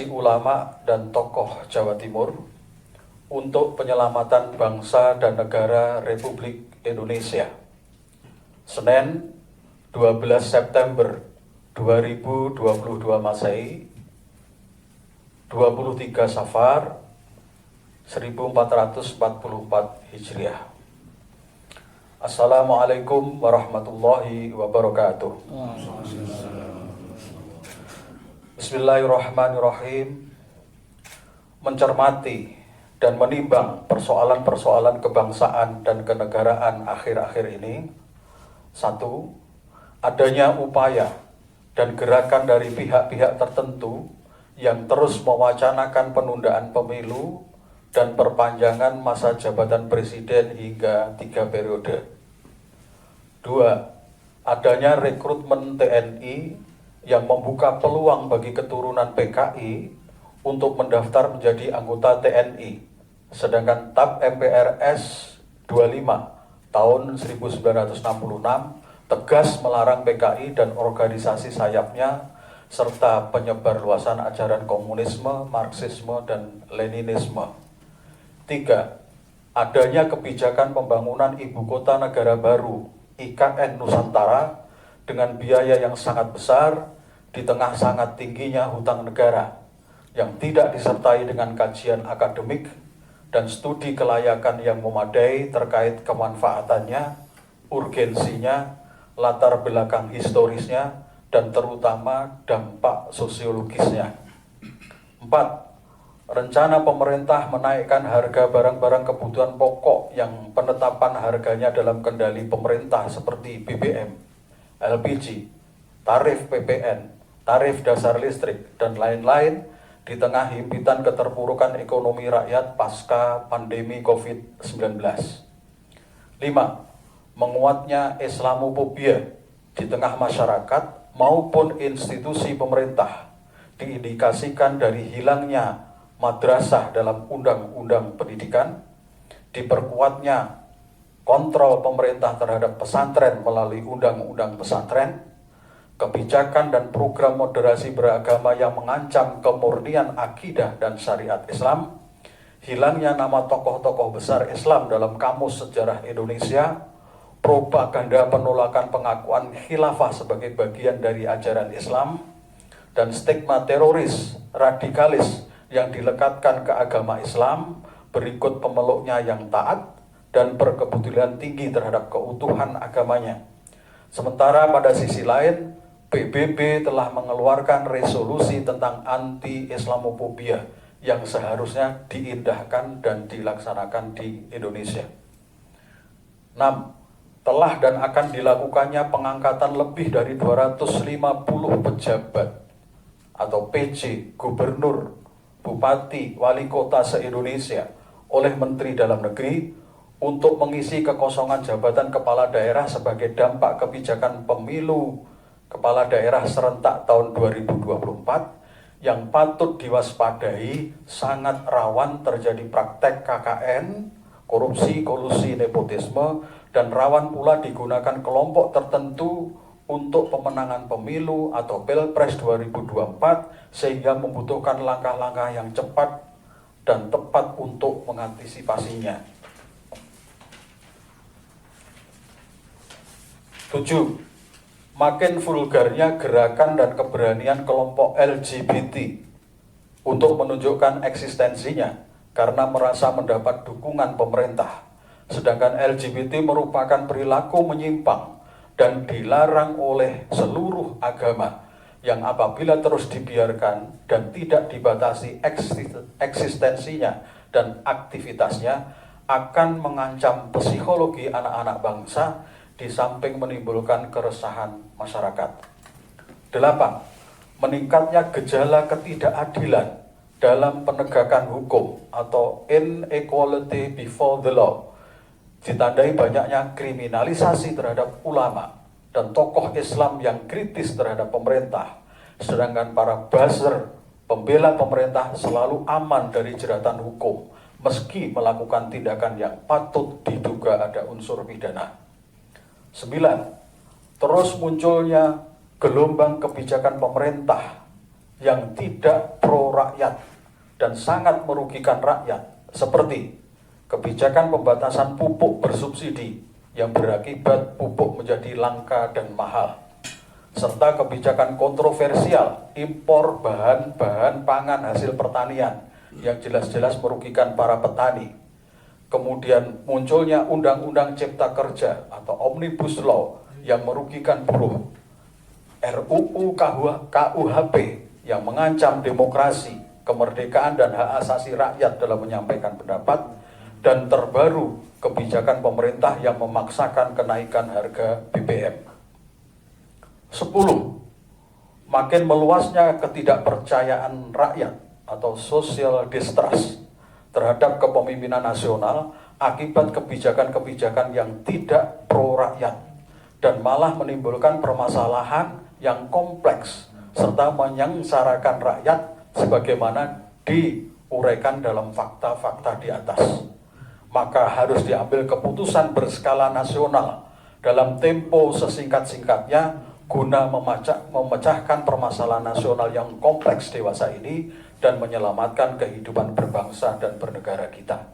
ulama dan tokoh Jawa Timur untuk penyelamatan bangsa dan negara Republik Indonesia. Senin 12 September 2022 Masehi, 23 Safar 1444 Hijriah. Assalamualaikum warahmatullahi wabarakatuh. Bismillahirrahmanirrahim. Mencermati dan menimbang persoalan-persoalan kebangsaan dan kenegaraan akhir-akhir ini. 1. Adanya upaya dan gerakan dari pihak-pihak tertentu yang terus mewacanakan penundaan pemilu dan perpanjangan masa jabatan presiden hingga 3 periode. 2. Adanya rekrutmen TNI yang membuka peluang bagi keturunan PKI untuk mendaftar menjadi anggota TNI, sedangkan TAP MPRS 25 tahun 1966 tegas melarang PKI dan organisasi sayapnya serta penyebarluasan ajaran komunisme, marxisme, dan leninisme. 3. Adanya kebijakan pembangunan ibu kota negara baru IKN Nusantara dengan biaya yang sangat besar di tengah sangat tingginya hutang negara yang tidak disertai dengan kajian akademik dan studi kelayakan yang memadai terkait kemanfaatannya, urgensinya, latar belakang historisnya, dan terutama dampak sosiologisnya. 4. Rencana pemerintah menaikkan harga barang-barang kebutuhan pokok yang penetapan harganya dalam kendali pemerintah seperti BBM, LPG, tarif PPN, tarif dasar listrik, dan lain-lain di tengah himpitan keterpurukan ekonomi rakyat pasca pandemi COVID-19. 5. Menguatnya Islamofobia di tengah masyarakat maupun institusi pemerintah diindikasikan dari hilangnya madrasah dalam undang-undang pendidikan, diperkuatnya kontrol pemerintah terhadap pesantren melalui undang-undang pesantren, kebijakan dan program moderasi beragama yang mengancam kemurnian akidah dan syariat Islam, hilangnya nama tokoh-tokoh besar Islam dalam kamus sejarah Indonesia, propaganda penolakan pengakuan khilafah sebagai bagian dari ajaran Islam, dan stigma teroris, radikalis yang dilekatkan ke agama Islam berikut pemeluknya yang taat dan berkepedulian tinggi terhadap keutuhan agamanya. Sementara pada sisi lain, PBB telah mengeluarkan resolusi tentang anti-Islamofobia yang seharusnya diindahkan dan dilaksanakan di Indonesia. 6. Telah dan akan dilakukannya pengangkatan lebih dari 250 pejabat atau PJ, gubernur, bupati, wali kota se-Indonesia oleh Menteri Dalam Negeri untuk mengisi kekosongan jabatan kepala daerah sebagai dampak kebijakan pemilu kepala daerah serentak tahun 2024 yang patut diwaspadai sangat rawan terjadi praktek KKN, korupsi, kolusi, nepotisme, dan rawan pula digunakan kelompok tertentu untuk pemenangan pemilu atau Pilpres 2024 sehingga membutuhkan langkah-langkah yang cepat dan tepat untuk mengantisipasinya. 7. Makin vulgarnya gerakan dan keberanian kelompok LGBT untuk menunjukkan eksistensinya karena merasa mendapat dukungan pemerintah, sedangkan LGBT merupakan perilaku menyimpang dan dilarang oleh seluruh agama yang apabila terus dibiarkan dan tidak dibatasi eksistensinya dan aktivitasnya akan mengancam psikologi anak-anak bangsa di samping menimbulkan keresahan masyarakat. 8. Meningkatnya gejala ketidakadilan dalam penegakan hukum atau inequality before the law, ditandai banyaknya kriminalisasi terhadap ulama dan tokoh Islam yang kritis terhadap pemerintah, sedangkan para buzzer pembela pemerintah selalu aman dari jeratan hukum meski melakukan tindakan yang patut diduga ada unsur pidana. 9. Terus munculnya gelombang kebijakan pemerintah yang tidak pro rakyat dan sangat merugikan rakyat, seperti kebijakan pembatasan pupuk bersubsidi yang berakibat pupuk menjadi langka dan mahal, serta kebijakan kontroversial impor bahan-bahan pangan hasil pertanian yang jelas-jelas merugikan para petani. Kemudian munculnya Undang-Undang Cipta Kerja atau Omnibus Law yang merugikan buruh, RUU KUHP yang mengancam demokrasi, kemerdekaan dan hak asasi rakyat dalam menyampaikan pendapat, dan terbaru kebijakan pemerintah yang memaksakan kenaikan harga BBM. 10. Makin meluasnya ketidakpercayaan rakyat atau social distrust terhadap kepemimpinan nasional akibat kebijakan-kebijakan yang tidak pro rakyat dan malah menimbulkan permasalahan yang kompleks serta menyengsarakan rakyat sebagaimana diuraikan dalam fakta-fakta di atas. Maka harus diambil keputusan berskala nasional dalam tempo sesingkat-singkatnya guna memecahkan permasalahan nasional yang kompleks dewasa ini dan menyelamatkan kehidupan berbangsa dan bernegara kita.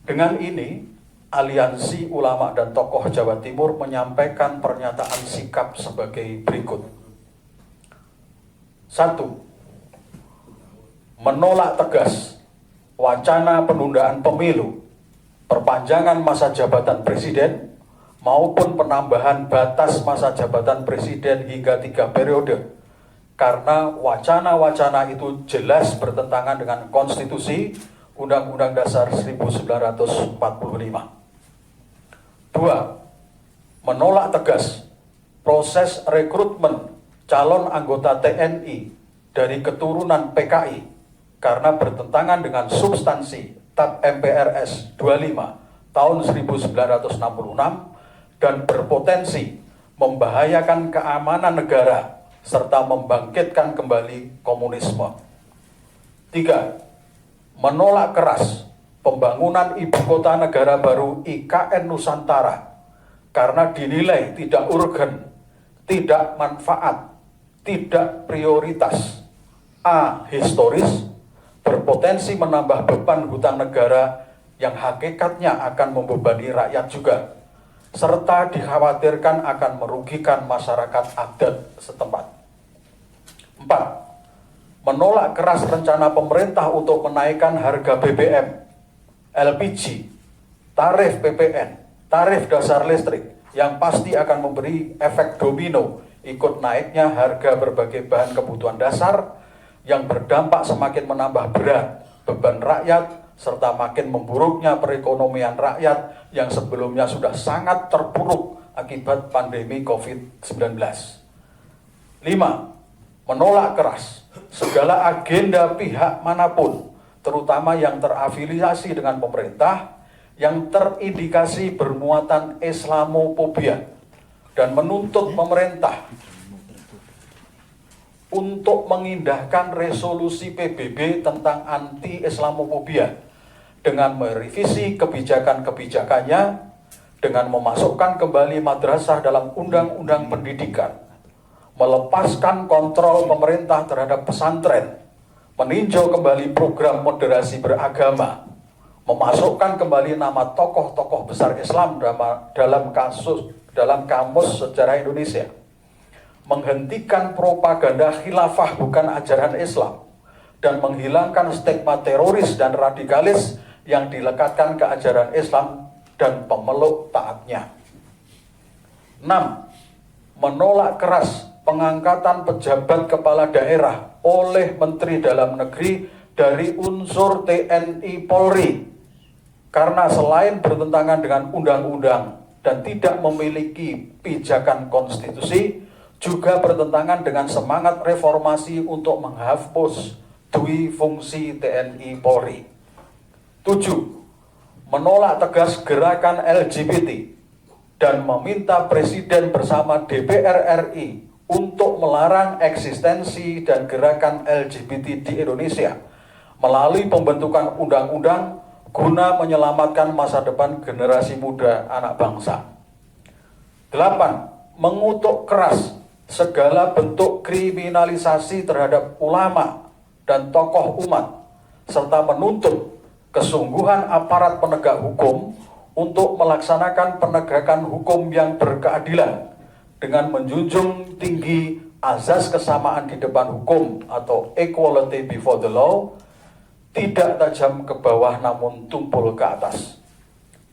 Dengan ini, Aliansi Ulama dan Tokoh Jawa Timur menyampaikan pernyataan sikap sebagai berikut. 1. Menolak tegas wacana penundaan pemilu, perpanjangan masa jabatan presiden, maupun penambahan batas masa jabatan presiden hingga 3 periode, karena wacana-wacana itu jelas bertentangan dengan konstitusi Undang-Undang Dasar 1945. 2. Menolak tegas proses rekrutmen calon anggota TNI dari keturunan PKI karena bertentangan dengan substansi TAP MPRS 25 tahun 1966 dan berpotensi membahayakan keamanan negara serta membangkitkan kembali komunisme. 3. Menolak keras pembangunan ibu kota negara baru IKN Nusantara karena dinilai tidak urgen, tidak manfaat, tidak prioritas, historis, berpotensi menambah beban hutang negara yang hakikatnya akan membebani rakyat juga, serta dikhawatirkan akan merugikan masyarakat adat setempat. 4. Menolak keras rencana pemerintah untuk menaikkan harga BBM, LPG, tarif PPN, tarif dasar listrik yang pasti akan memberi efek domino ikut naiknya harga berbagai bahan kebutuhan dasar yang berdampak semakin menambah berat beban rakyat serta makin memburuknya perekonomian rakyat yang sebelumnya sudah sangat terpuruk akibat pandemi COVID-19. 5. Menolak keras segala agenda pihak manapun, terutama yang terafiliasi dengan pemerintah, yang terindikasi bermuatan Islamofobia, dan menuntut pemerintah untuk mengindahkan resolusi PBB tentang anti-Islamofobia dengan merevisi kebijakan-kebijakannya, dengan memasukkan kembali madrasah dalam undang-undang pendidikan, melepaskan kontrol pemerintah terhadap pesantren, meninjau kembali program moderasi beragama, memasukkan kembali nama tokoh-tokoh besar Islam dalam kamus sejarah Indonesia, menghentikan propaganda khilafah bukan ajaran Islam, dan menghilangkan stigma teroris dan radikalis yang dilekatkan ke ajaran Islam dan pemeluk taatnya. 6. Menolak keras pengangkatan pejabat kepala daerah oleh Menteri Dalam Negeri dari unsur TNI Polri karena selain bertentangan dengan undang-undang dan tidak memiliki pijakan konstitusi, juga bertentangan dengan semangat reformasi untuk menghapus dui fungsi TNI Polri. 7. Menolak tegas gerakan LGBT dan meminta Presiden bersama DPR RI untuk melarang eksistensi dan gerakan LGBT di Indonesia melalui pembentukan undang-undang guna menyelamatkan masa depan generasi muda anak bangsa. 8. Mengutuk keras segala bentuk kriminalisasi terhadap ulama dan tokoh umat, serta menuntut kesungguhan aparat penegak hukum untuk melaksanakan penegakan hukum yang berkeadilan dengan menjunjung tinggi azas kesamaan di depan hukum atau equality before the law, tidak tajam ke bawah namun tumpul ke atas.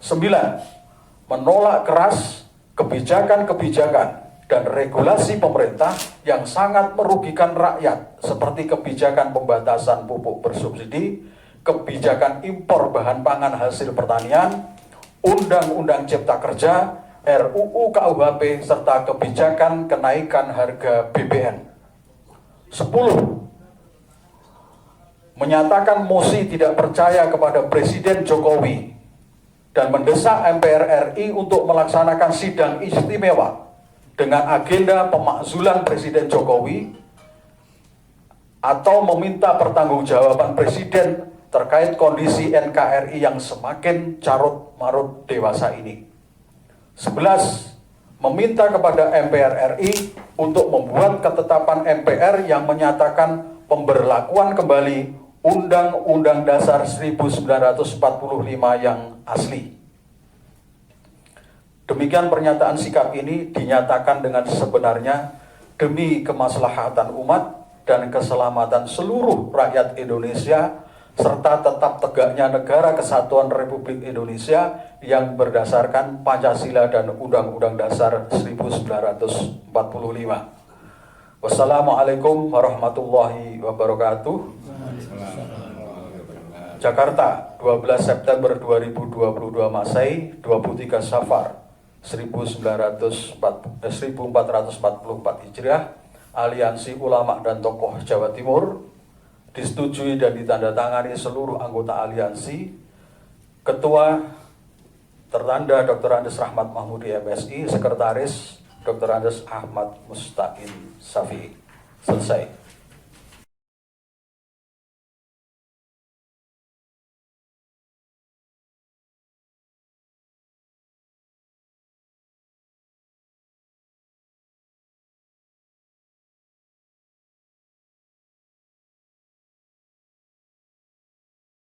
9. Menolak keras kebijakan-kebijakan dan regulasi pemerintah yang sangat merugikan rakyat seperti kebijakan pembatasan pupuk bersubsidi, kebijakan impor bahan pangan hasil pertanian, Undang-Undang Cipta Kerja, RUU KUHP, serta kebijakan kenaikan harga BBM. 10. Menyatakan mosi tidak percaya kepada Presiden Jokowi dan mendesak MPR RI untuk melaksanakan sidang istimewa dengan agenda pemakzulan Presiden Jokowi atau meminta pertanggungjawaban Presiden terkait kondisi NKRI yang semakin carut-marut dewasa ini. 11. Meminta kepada MPR RI untuk membuat ketetapan MPR yang menyatakan pemberlakuan kembali Undang-Undang Dasar 1945 yang asli. Demikian pernyataan sikap ini dinyatakan dengan sebenarnya demi kemaslahatan umat dan keselamatan seluruh rakyat Indonesia, serta tetap tegaknya Negara Kesatuan Republik Indonesia yang berdasarkan Pancasila dan Undang-Undang Dasar 1945. Wassalamualaikum warahmatullahi wabarakatuh. Jakarta, 12 September 2022 Masehi, 23 Safar 1444 Hijriah, Aliansi Ulama dan Tokoh Jawa Timur, disetujui dan ditandatangani seluruh anggota aliansi. Ketua tertanda Dr. Andes Rahmat Mahmudi MSI, Sekretaris Dr. Andes Ahmad Mustaqim Safi. Selesai.